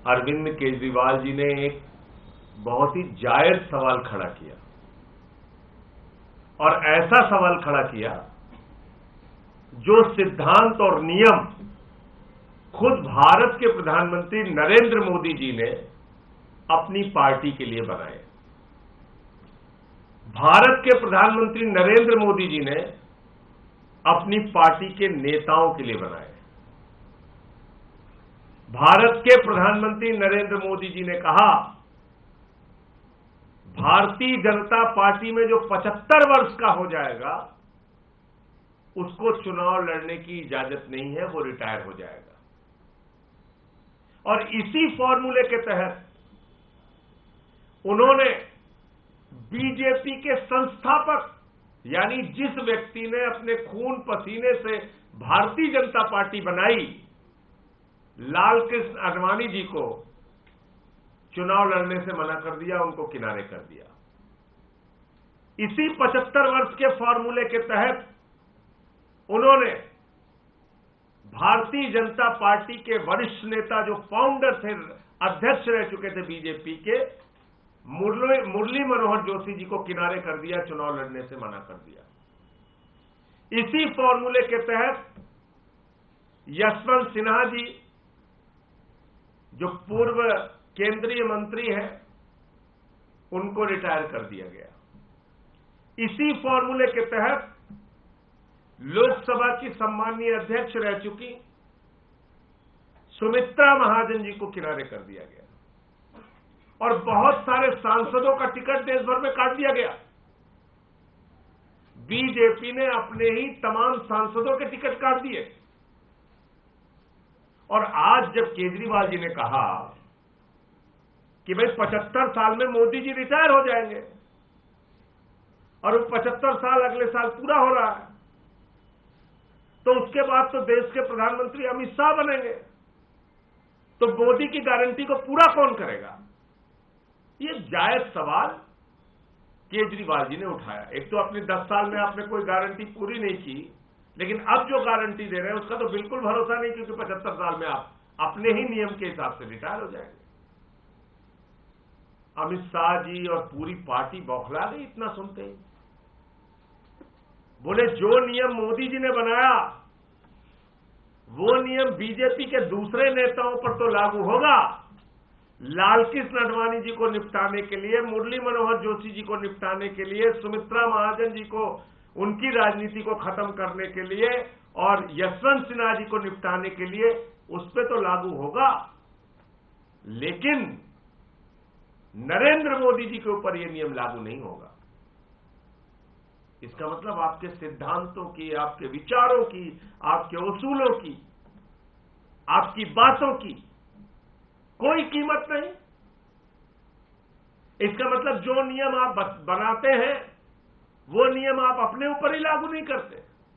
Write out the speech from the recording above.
अरविंद केजरीवाल जी ने एक बहुत ही जायज सवाल खड़ा किया और ऐसा सवाल खड़ा किया जो सिद्धांत और नियम खुद भारत के प्रधानमंत्री नरेंद्र मोदी जी ने अपनी पार्टी के लिए बनाए। भारत के प्रधानमंत्री नरेंद्र मोदी जी ने अपनी पार्टी के नेताओं के लिए बनाए। भारत के प्रधानमंत्री नरेंद्र मोदी जी ने कहा, भारतीय जनता पार्टी में जो 75 वर्ष का हो जाएगा उसको चुनाव लड़ने की इजाजत नहीं है, वो रिटायर हो जाएगा। और इसी फॉर्मूले के तहत उन्होंने बीजेपी के संस्थापक यानी जिस व्यक्ति ने अपने खून पसीने से भारतीय जनता पार्टी बनाई, लालकृष्ण आडवाणी जी को चुनाव लड़ने से मना कर दिया, उनको किनारे कर दिया। इसी 75 वर्ष के फॉर्मूले के तहत उन्होंने भारतीय जनता पार्टी के वरिष्ठ नेता जो फाउंडर थे, अध्यक्ष रह चुके थे बीजेपी के, मुरली मनोहर जोशी जी को किनारे कर दिया, चुनाव लड़ने से मना कर दिया। इसी फॉर्मूले के तहत यशवंत सिन्हा जी जो पूर्व केंद्रीय मंत्री हैं, उनको रिटायर कर दिया गया। इसी फॉर्मूले के तहत लोकसभा की सम्माननीय अध्यक्ष रह चुकी सुमित्रा महाजन जी को किनारे कर दिया गया और बहुत सारे सांसदों का टिकट देश भर में काट दिया गया। बीजेपी ने अपने ही तमाम सांसदों के टिकट काट दिए। और आज जब केजरीवाल जी ने कहा कि भाई 75 साल में मोदी जी रिटायर हो जाएंगे और वो 75 साल अगले साल पूरा हो रहा है, तो उसके बाद तो देश के प्रधानमंत्री अमित शाह बनेंगे, तो मोदी की गारंटी को पूरा कौन करेगा? ये जायज सवाल केजरीवाल जी ने उठाया। एक तो अपने 10 साल में आपने कोई गारंटी पूरी नहीं की, लेकिन अब जो गारंटी दे रहे हैं उसका तो बिल्कुल भरोसा नहीं, क्योंकि 75 साल में आप अपने ही नियम के हिसाब से रिटायर हो जाएंगे। अमित शाह जी और पूरी पार्टी बौखला गई इतना सुनते ही। बोले जो नियम मोदी जी ने बनाया वो नियम बीजेपी के दूसरे नेताओं पर तो लागू होगा। लालकृष्ण आडवाणी जी को निपटाने के लिए, मुरली मनोहर जोशी जी को निपटाने के लिए, सुमित्रा महाजन जी को उनकी राजनीति को खत्म करने के लिए और यशवंत सिन्हा जी को निपटाने के लिए उस पर तो लागू होगा, लेकिन नरेंद्र मोदी जी के ऊपर यह नियम लागू नहीं होगा। इसका मतलब आपके सिद्धांतों की, आपके विचारों की, आपके उसूलों की, आपकी बातों की कोई कीमत नहीं। इसका मतलब जो नियम आप बनाते हैं वो नियम आप अपने ऊपर ही लागू नहीं करते।